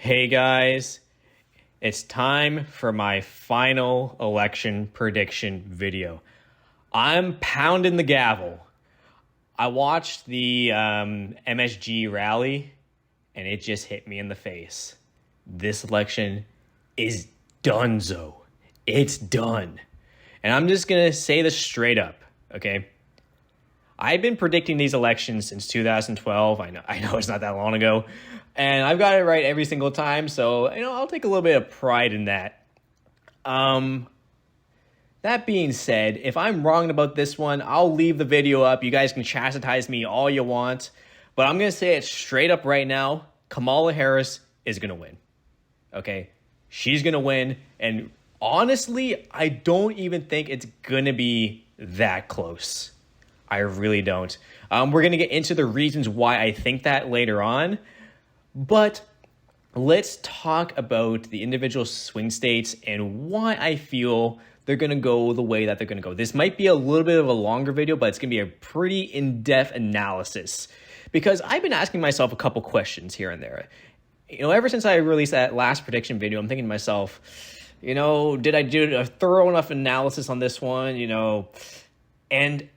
Hey guys, it's time for my final election prediction video. I'm pounding the gavel. I watched the MSG rally and it just hit me in the face. This election is donezo. It's done. And I'm just going to say this straight up, okay? I've been predicting these elections since 2012. I know it's not that long ago. And I've got it right every single time. So, I'll take a little bit of pride in that. That being said, if I'm wrong about this one, I'll leave the video up. You guys can chastise me all you want. But I'm going to say it straight up right now. Kamala Harris is going to win. Okay? She's going to win. And honestly, I don't even think it's going to be that close. I really don't. We're going to get into the reasons why I think that later on. But let's talk about the individual swing states and why I feel they're going to go the way that they're going to go. This might be a little bit of a longer video, but it's going to be a pretty in-depth analysis. Because I've been asking myself a couple questions here and there. Ever since I released that last prediction video, I'm thinking to myself, did I do a thorough enough analysis on this one? And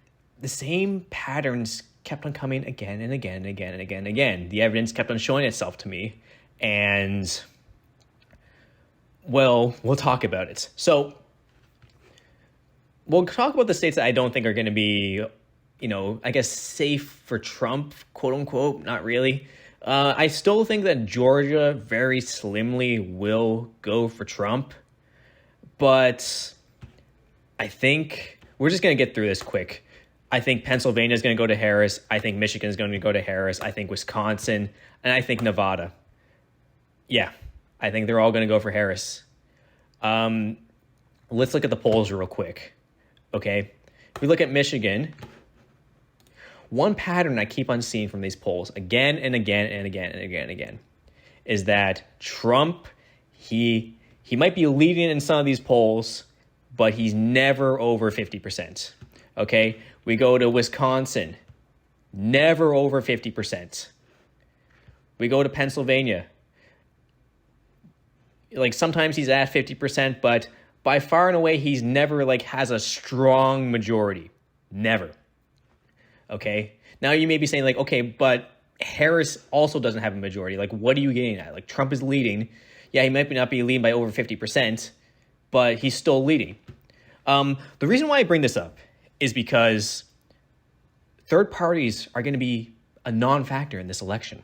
the same patterns kept on coming again and again and again and again and again. The evidence kept on showing itself to me. And, well, we'll talk about it. So, we'll talk about the states that I don't think are going to be, I guess safe for Trump, quote unquote. Not really. I still think that Georgia very slimly will go for Trump. But I think we're just going to get through this quick. I think Pennsylvania is going to go to Harris. I think Michigan is going to go to Harris. I think Wisconsin. And I think Nevada. Yeah, I think they're all going to go for Harris. Let's look at the polls real quick. Okay, if we look at Michigan, one pattern I keep on seeing from these polls again and again and again and again and again is that Trump, he might be leading in some of these polls, but he's never over 50%. Okay, we go to Wisconsin, never over 50%. We go to Pennsylvania. Sometimes he's at 50%, but by far and away, he's never has a strong majority. Never. Okay. Now you may be saying okay, but Harris also doesn't have a majority. What are you getting at? Trump is leading. Yeah, he might not be leading by over 50%, but he's still leading. The reason why I bring this up is because third parties are going to be a non-factor in this election.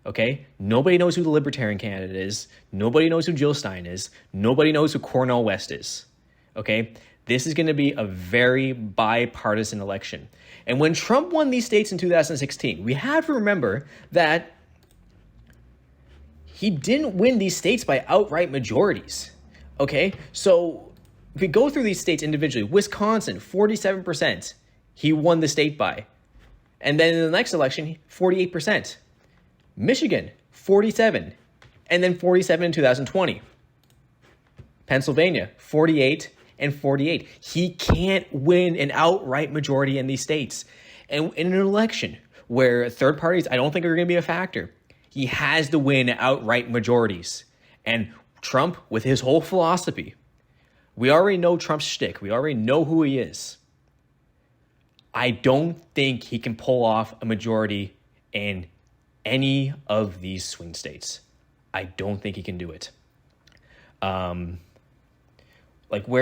Okay? Nobody knows who the Libertarian candidate is. Nobody knows who Jill Stein is. Nobody knows who Cornel West is. Okay? This is going to be a very bipartisan election. And when Trump won these states in 2016, we have to remember that he didn't win these states by outright majorities. Okay? So if we go through these states individually, Wisconsin, 47%, he won the state by. And then in the next election, 48%. Michigan, 47, and then 47 in 2020. Pennsylvania, 48 and 48. He can't win an outright majority in these states. And in an election where third parties, I don't think are going to be a factor, he has to win outright majorities. And Trump, with his whole philosophy, we already know Trump's shtick. We already know who he is. I don't think he can pull off a majority in any of these swing states. I don't think he can do it. Where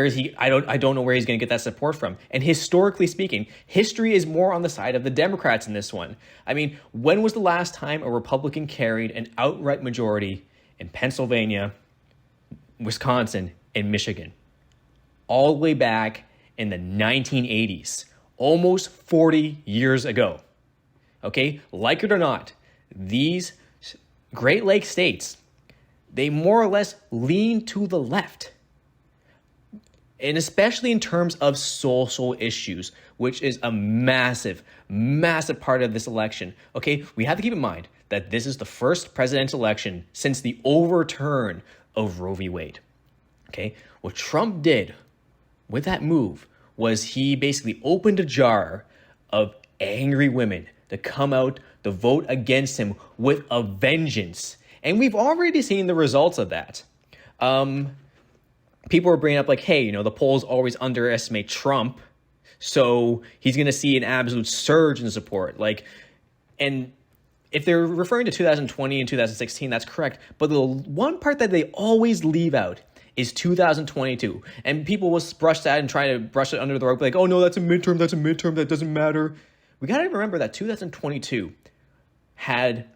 is he? I don't know where he's going to get that support from. And historically speaking, history is more on the side of the Democrats in this one. I mean, when was the last time a Republican carried an outright majority in Pennsylvania, Wisconsin, and Michigan? All the way back in the 1980s, almost 40 years ago. Okay, like it or not, these Great Lakes states, they more or less lean to the left. And especially in terms of social issues, which is a massive, massive part of this election. Okay, we have to keep in mind that this is the first presidential election since the overturn of Roe v. Wade. Okay, what Trump did with that move was he basically opened a jar of angry women to come out to vote against him with a vengeance And we've already seen the results of that. People are bringing up like, hey, the polls always underestimate Trump, so he's going to see an absolute surge in support. And if they're referring to 2020 and 2016, that's correct. But the one part that they always leave out is 2022. And people will brush that and try to brush it under the rug, like, oh no, that's a midterm, that doesn't matter. We got to remember that 2022 had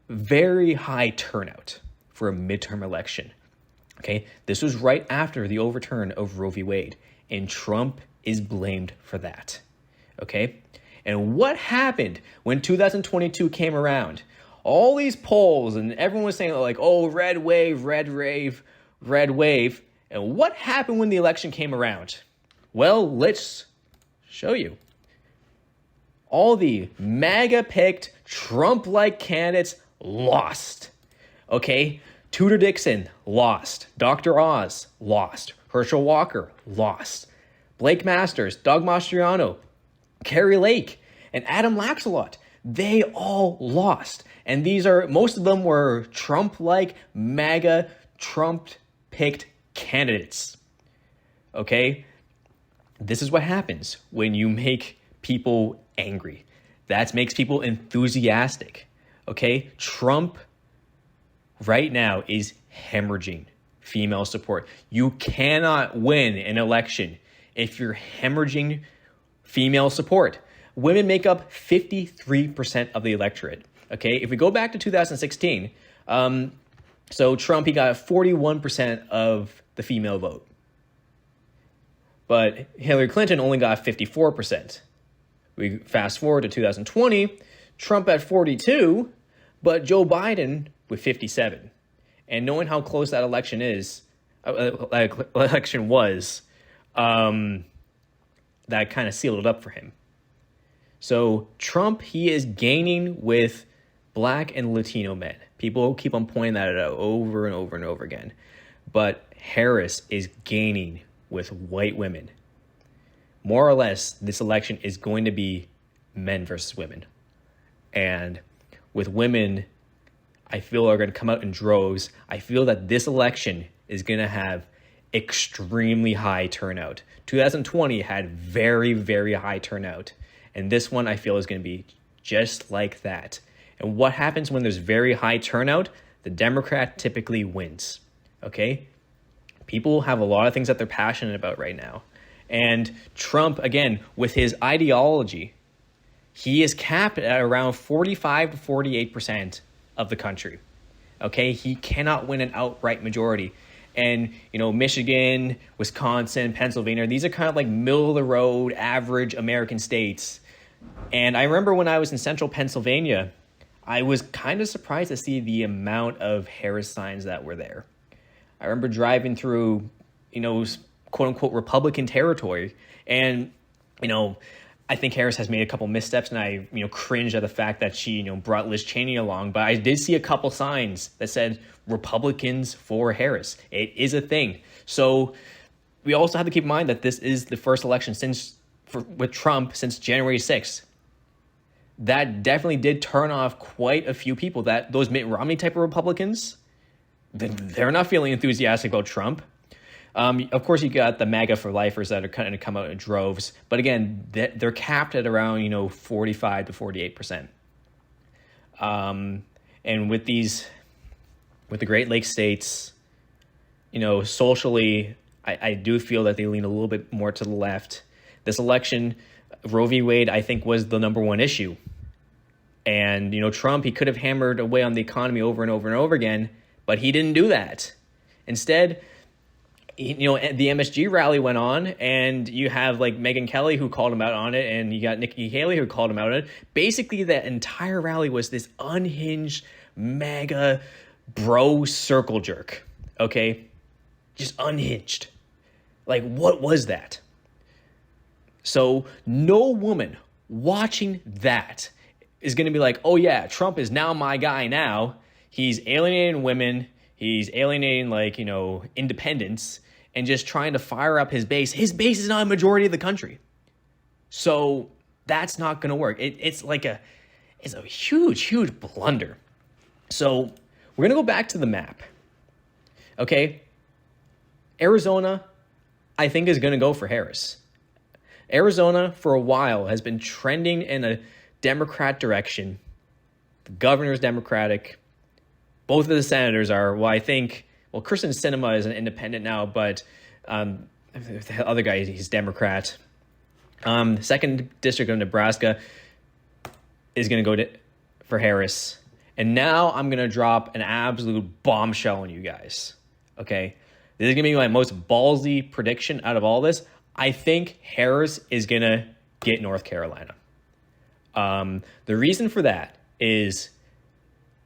very high turnout for a midterm election. Okay, this was right after the overturn of Roe v. Wade, and Trump is blamed for that. Okay, and what happened when 2022 came around? All these polls and everyone was saying like, oh, red wave, red wave, red wave. And what happened when the election came around? Well, let's show you. All the MAGA-picked Trump-like candidates lost. Okay, Tudor Dixon lost. Dr. Oz lost. Herschel Walker lost. Blake Masters, Doug Mastriano, Carrie Lake, and Adam Laxalot, they all lost. And most of them were Trump-like, MAGA, Trump-picked candidates. Okay? This is what happens when you make people angry. That makes people enthusiastic. Okay? Trump right now is hemorrhaging female support. You cannot win an election if you're hemorrhaging female support. Women make up 53% of the electorate. Okay, if we go back to 2016, so Trump, he got 41% of the female vote. But Hillary Clinton only got 54%. We fast forward to 2020, Trump at 42, but Joe Biden with 57. And knowing how close that election was, that kind of sealed it up for him. So Trump, he is gaining with Black and Latino men. People keep on pointing that out over and over and over again. But Harris is gaining with white women. More or less, this election is going to be men versus women. And with women, I feel are going to come out in droves. I feel that this election is going to have extremely high turnout. 2020 had very, very high turnout. And this one I feel is going to be just like that. And what happens when there's very high turnout? The Democrat typically wins. Okay? People have a lot of things that they're passionate about right now. And Trump, again, with his ideology, he is capped at around 45 to 48% of the country. Okay? He cannot win an outright majority. And, Michigan, Wisconsin, Pennsylvania, these are kind of like middle of the road, average American states. And I remember when I was in central Pennsylvania, I was kind of surprised to see the amount of Harris signs that were there. I remember driving through, quote unquote Republican territory. And, I think Harris has made a couple missteps, and I, cringe at the fact that she, brought Liz Cheney along. But I did see a couple signs that said Republicans for Harris. It is a thing. So we also have to keep in mind that this is the first election with Trump since January 6th. That definitely did turn off quite a few people. That those Mitt Romney type of Republicans, they're not feeling enthusiastic about Trump. Of course, you got the MAGA for lifers that are kind of come out in droves. But again, they're capped at around, 45 to 48%. And with the Great Lakes states, socially, I do feel that they lean a little bit more to the left. This election, Roe v. Wade, I think, was the number one issue. And, Trump, he could have hammered away on the economy over and over and over again, but he didn't do that. Instead, the MSG rally went on, and you have like Megyn Kelly who called him out on it, and you got Nikki Haley who called him out on it. Basically, that entire rally was this unhinged MAGA bro circle jerk. Okay? Just unhinged. Like, what was that? So no woman watching that is going to be like, oh yeah, Trump is now my guy now. He's alienating women. He's alienating independents and just trying to fire up his base. His base is not a majority of the country. So that's not going to work. It's a huge, huge blunder. So we're going to go back to the map. Okay. Arizona, I think, is going to go for Harris. Arizona, for a while, has been trending in a Democrat direction. The governor's Democratic. Both of the senators are. Well, I think, Kristen Sinema is an independent now, but the other guy, he's Democrat. The second district of Nebraska is going to go for Harris. And now I'm going to drop an absolute bombshell on you guys. Okay? This is going to be my most ballsy prediction out of all this. I think Harris is going to get North Carolina. The reason for that is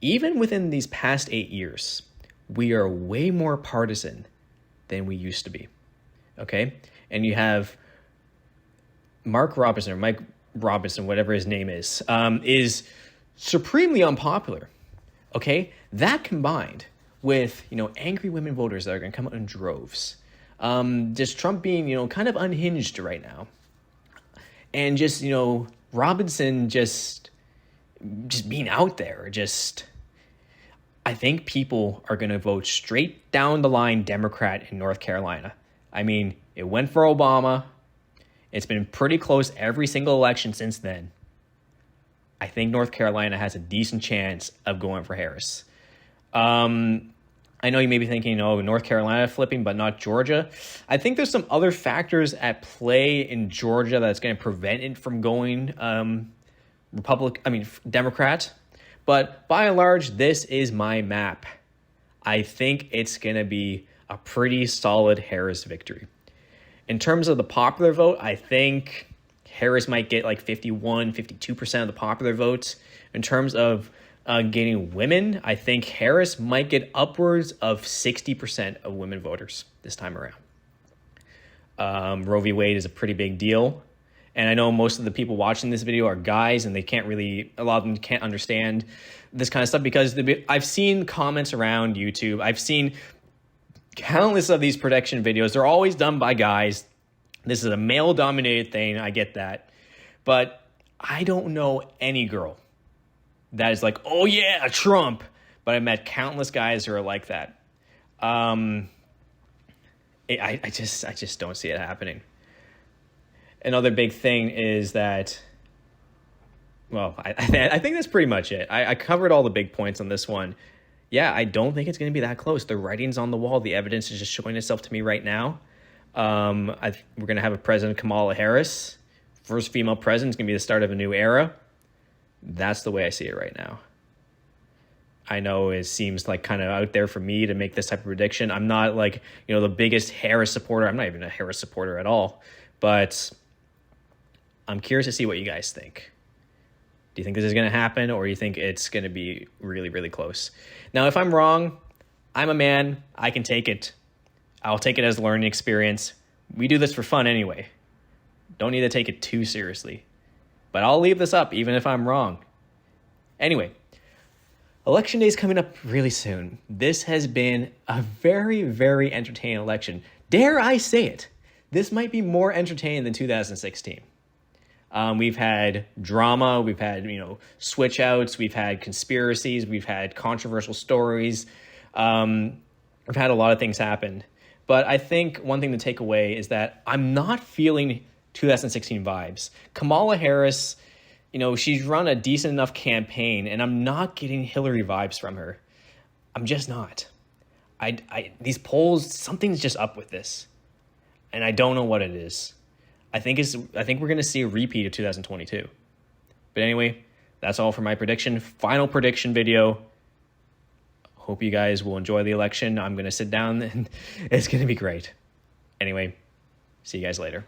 even within these past 8 years, we are way more partisan than we used to be. Okay? And you have Mike Robinson, whatever his name is supremely unpopular. Okay? That combined with, angry women voters that are going to come out in droves. Just Trump being, kind of unhinged right now. And just, Robinson just being out there, I think people are going to vote straight down the line Democrat in North Carolina. I mean, it went for Obama. It's been pretty close every single election since then. I think North Carolina has a decent chance of going for Harris. I know you may be thinking, North Carolina flipping, but not Georgia. I think there's some other factors at play in Georgia that's going to prevent it from going Democrat. But by and large, this is my map. I think it's going to be a pretty solid Harris victory. In terms of the popular vote, I think Harris might get like 51, 52% of the popular votes. In terms of gaining women, I think Harris might get upwards of 60% of women voters this time around. Roe v. Wade is a pretty big deal. And I know most of the people watching this video are guys, and a lot of them can't understand this kind of stuff because I've seen comments around YouTube. I've seen countless of these prediction videos. They're always done by guys. This is a male-dominated thing. I get that. But I don't know any girl that is like, oh yeah, Trump. But I met countless guys who are like that. I just don't see it happening. Another big thing is that, I think that's pretty much it. I covered all the big points on this one. Yeah, I don't think it's going to be that close. The writing's on the wall. The evidence is just showing itself to me right now. We're going to have a president, Kamala Harris. First female president is going to be the start of a new era. That's the way I see it right now. I know it seems like kind of out there for me to make this type of prediction. I'm not like, the biggest Harris supporter. I'm not even a Harris supporter at all. But I'm curious to see what you guys think. Do you think this is going to happen, or do you think it's going to be really, really close? Now, if I'm wrong, I'm a man. I can take it. I'll take it as a learning experience. We do this for fun anyway. Don't need to take it too seriously. But I'll leave this up even if I'm wrong. Anyway, Election Day is coming up really soon. This has been a very, very entertaining election. Dare I say it? This might be more entertaining than 2016. We've had drama, we've had, switch outs, we've had conspiracies, we've had controversial stories. We've had a lot of things happen. But I think one thing to take away is that I'm not feeling 2016 vibes. Kamala Harris, she's run a decent enough campaign, and I'm not getting Hillary vibes from her. I'm just not. These polls, something's just up with this. And I don't know what it is. I think we're going to see a repeat of 2022. But anyway, that's all for my prediction. Final prediction video. Hope you guys will enjoy the election. I'm going to sit down and it's going to be great. Anyway, see you guys later.